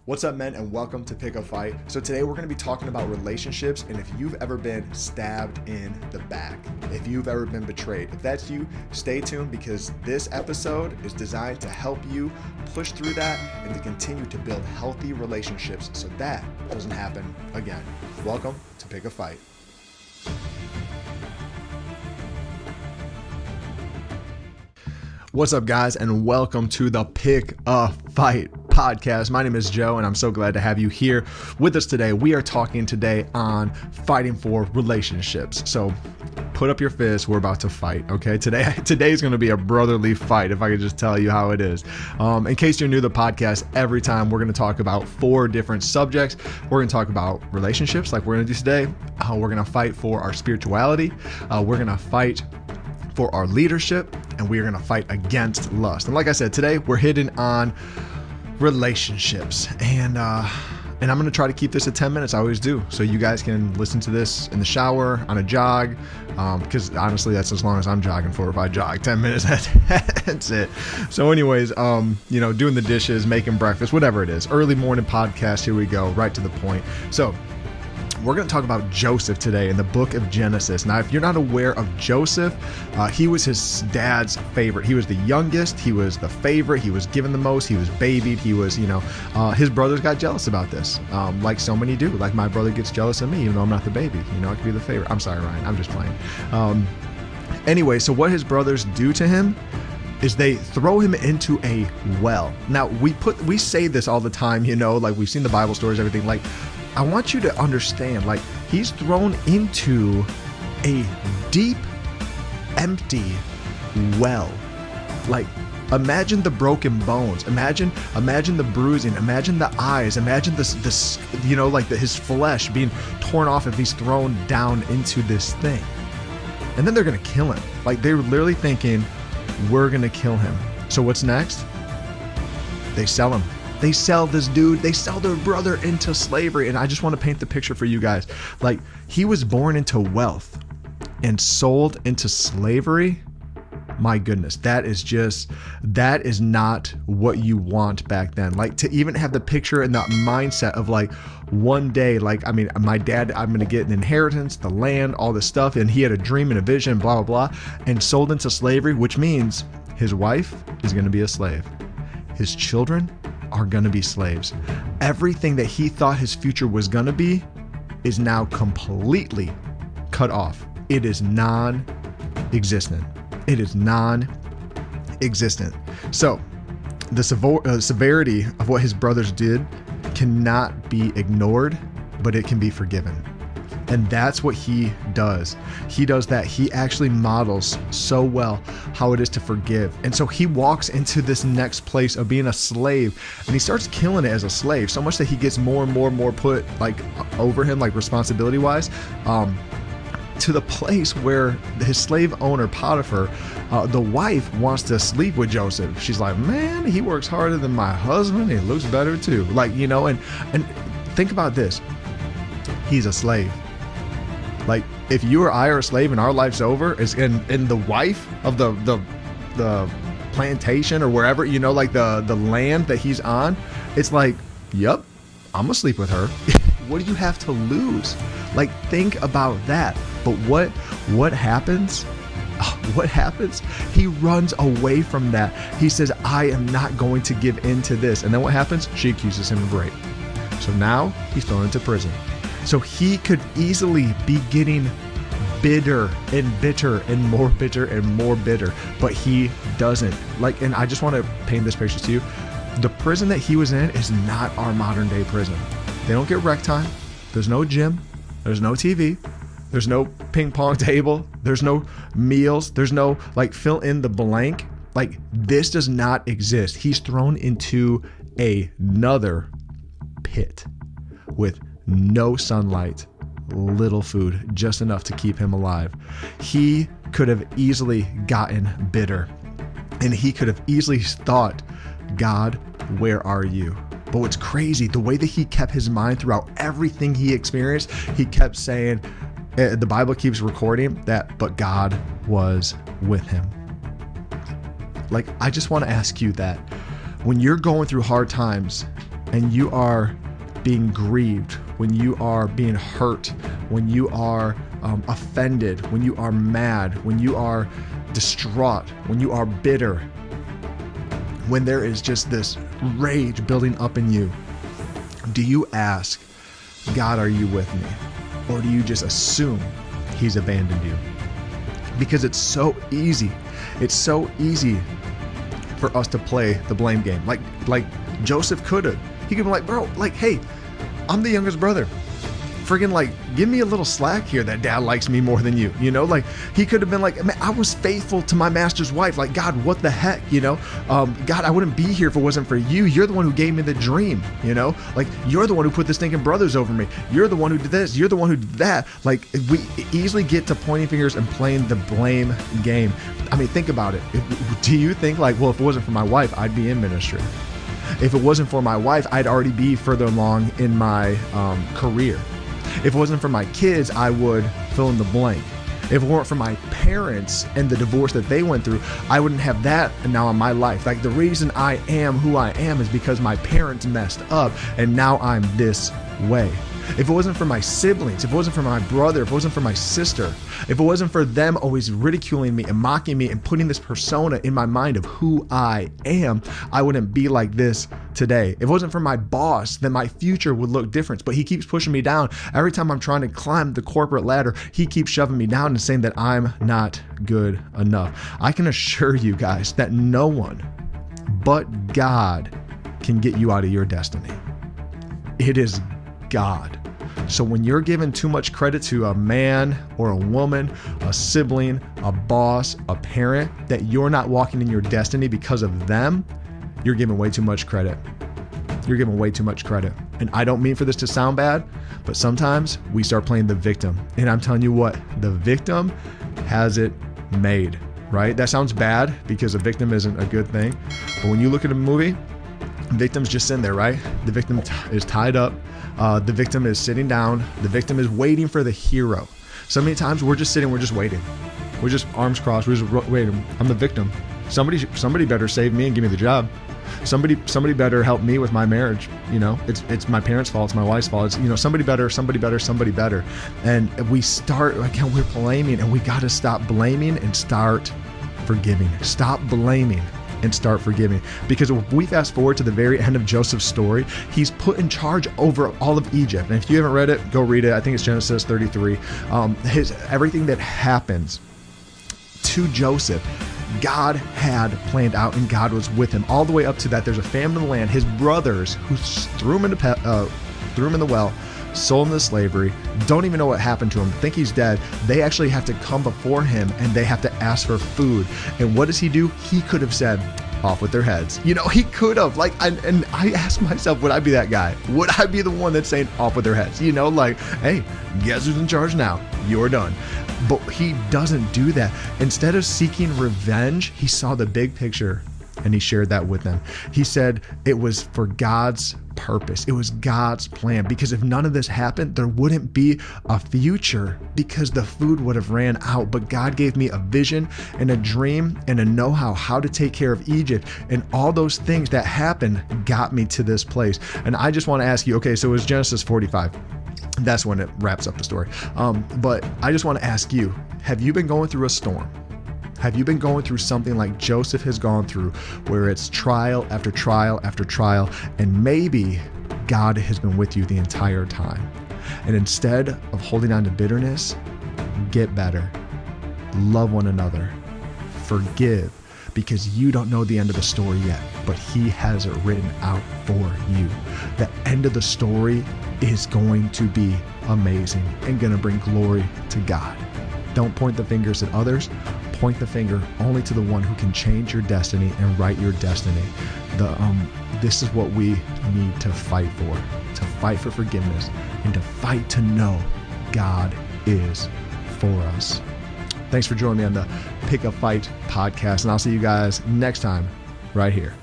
What's up, men, and welcome to Pick a Fight. So today we're going to be talking about relationships and if you've ever been stabbed in the back, if you've ever been betrayed. If that's you, stay tuned because this episode is designed to help you push through that and to continue to build healthy relationships so that doesn't happen again. Welcome to Pick a Fight. What's up, guys, and welcome to the Pick a Fight podcast. My name is Joe, and I'm so glad to have you here with us today. We are talking today on fighting for relationships. So put up your fists. We're about to fight, okay? Today is going to be a brotherly fight, if I could just tell you how it is. In case you're new to the podcast, every time we're going to talk about 4 different subjects. We're going to talk about relationships like we're going to do today. We're going to fight for our spirituality. We're going to fight for our leadership, and we are going to fight against lust. And like I said, today we're hitting on relationships, and I'm going to try to keep this at 10 minutes. I always do, so you guys can listen to this in the shower, on a jog, because honestly, that's as long as I'm jogging for. If I jog 10 minutes, that's it. So anyways, doing the dishes, making breakfast, whatever it is, early morning podcast. Here we go, right to the point. So we're going to talk about Joseph today in the book of Genesis. Now, if you're not aware of Joseph, he was his dad's favorite. He was the youngest. He was the favorite. He was given the most. He was babied. He was, his brothers got jealous about this, like so many do. Like my brother gets jealous of me, even though I'm not the baby. I could be the favorite. I'm sorry, Ryan. I'm just playing. Anyway, so what his brothers do to him is they throw him into a well. Now, we say this all the time, like we've seen the Bible stories, everything. Like, I want you to understand, like, he's thrown into a deep, empty well. Like, imagine the broken bones. Imagine the bruising. Imagine the eyes. Imagine this, his flesh being torn off if he's thrown down into this thing. And then they're going to kill him. Like, they're literally thinking, we're going to kill him. So what's next? They sell him. They sell this dude, they sell their brother into slavery. And I just want to paint the picture for you guys. Like, he was born into wealth and sold into slavery. My goodness, that is not what you want back then. Like, to even have the picture and that mindset of like, one day, my dad, I'm going to get an inheritance, the land, all this stuff. And he had a dream and a vision, blah, blah, blah, and sold into slavery, which means his wife is going to be a slave. His children are going to be slaves. Everything that he thought his future was going to be is now completely cut off. It is non-existent. It is non-existent. So the severity of what his brothers did cannot be ignored, but it can be forgiven. And that's what he does. He does that. He actually models so well how it is to forgive. And so he walks into this next place of being a slave, and he starts killing it as a slave, so much that he gets more and more put like over him, like responsibility wise, to the place where his slave owner, Potiphar, the wife wants to sleep with Joseph. She's like, man, he works harder than my husband. He looks better too. And think about this. He's a slave. Like, if you or I are a slave and our life's over, and the wife of the plantation or wherever, the land that he's on, it's like, yep, I'm gonna sleep with her. What do you have to lose? Like, think about that. But what happens? What happens? He runs away from that. He says, I am not going to give in to this. And then what happens? She accuses him of rape. So now he's thrown into prison. So he could easily be getting bitter and bitter and more bitter and more bitter, but he doesn't. Like, and I just want to paint this picture to you. The prison that he was in is not our modern day prison. They don't get rec time. There's no gym. There's no TV. There's no ping pong table. There's no meals. There's no fill in the blank. Like, this does not exist. He's thrown into another pit with no sunlight, little food, just enough to keep him alive. He could have easily gotten bitter, and he could have easily thought, God, where are you? But what's crazy, the way that he kept his mind throughout everything he experienced, he kept saying, the Bible keeps recording that, but God was with him. Like, I just want to ask you that when you're going through hard times and you are being grieved, when you are being hurt, when you are offended, when you are mad, when you are distraught, when you are bitter, when there is just this rage building up in you, do you ask, God, are you with me? Or do you just assume he's abandoned you? Because it's so easy. It's so easy for us to play the blame game. Like Joseph could have. He could be like, bro, like, hey, I'm the youngest brother. Friggin' like, give me a little slack here that dad likes me more than you, you know? Like, he could have been like, man, I was faithful to my master's wife. Like, God, what the heck, you know? God, I wouldn't be here if it wasn't for you. You're the one who gave me the dream, you know? Like, you're the one who put the stinking brothers over me. You're the one who did this. You're the one who did that. Like, we easily get to pointing fingers and playing the blame game. I mean, think about it. Do you think like, well, if it wasn't for my wife, I'd be in ministry? If it wasn't for my wife, I'd already be further along in my career. If it wasn't for my kids, I would fill in the blank. If it weren't for my parents and the divorce that they went through, I wouldn't have that now in my life. Like, the reason I am who I am is because my parents messed up and now I'm this way. If it wasn't for my siblings, if it wasn't for my brother, if it wasn't for my sister, if it wasn't for them always ridiculing me and mocking me and putting this persona in my mind of who I am, I wouldn't be like this today. If it wasn't for my boss, then my future would look different. But he keeps pushing me down. Every time I'm trying to climb the corporate ladder, he keeps shoving me down and saying that I'm not good enough. I can assure you guys that no one but God can get you out of your destiny. It is God. So when you're giving too much credit to a man or a woman, a sibling, a boss, a parent, that you're not walking in your destiny because of them, you're giving way too much credit. You're giving way too much credit. And I don't mean for this to sound bad, but sometimes we start playing the victim. And I'm telling you what, the victim has it made, right? That sounds bad because a victim isn't a good thing. But when you look at a movie, the victim's just sitting there, right? The victim is tied up. The victim is sitting down. The victim is waiting for the hero. So many times we're just sitting, we're just waiting. We're just arms crossed. We're just waiting. I'm the victim. Somebody better save me and give me the job. Somebody better help me with my marriage. You know, it's my parents' fault. It's my wife's fault. It's, you know, somebody better. And we start, again, we're blaming, and we got to stop blaming and start forgiving. Stop blaming and start forgiving. Because if we fast forward to the very end of Joseph's story, he's put in charge over all of Egypt. And if you haven't read it, go read it. I think it's Genesis 33. Everything that happens to Joseph, God had planned out, and God was with him all the way up to that. There's a famine in the land. His brothers, who threw him in the well, sold him to slavery, don't even know what happened to him, think he's dead. They actually have to come before him and they have to ask for food. And what does he do? He could have said, off with their heads. You know, he could have, like, and I ask myself, would I be that guy? Would I be the one that's saying off with their heads? You know, like, hey, guess who's in charge now? You're done. But he doesn't do that. Instead of seeking revenge, he saw the big picture and he shared that with them. He said it was for God's purpose. It was God's plan, because if none of this happened, there wouldn't be a future, because the food would have ran out. But God gave me a vision and a dream and a know-how how to take care of Egypt, and all those things that happened got me to this place. And I just want to ask you, okay, so it was Genesis 45. That's when it wraps up the story. But I just want to ask you, have you been going through a storm? Have you been going through something like Joseph has gone through, where it's trial after trial after trial, and maybe God has been with you the entire time? And instead of holding on to bitterness, get better. Love one another. Forgive, because you don't know the end of the story yet, but He has it written out for you. The end of the story is going to be amazing and going to bring glory to God. Don't point the fingers at others. Point the finger only to the one who can change your destiny and write your destiny. This is what we need to fight for forgiveness, and to fight to know God is for us. Thanks for joining me on the Pick a Fight podcast, and I'll see you guys next time right here.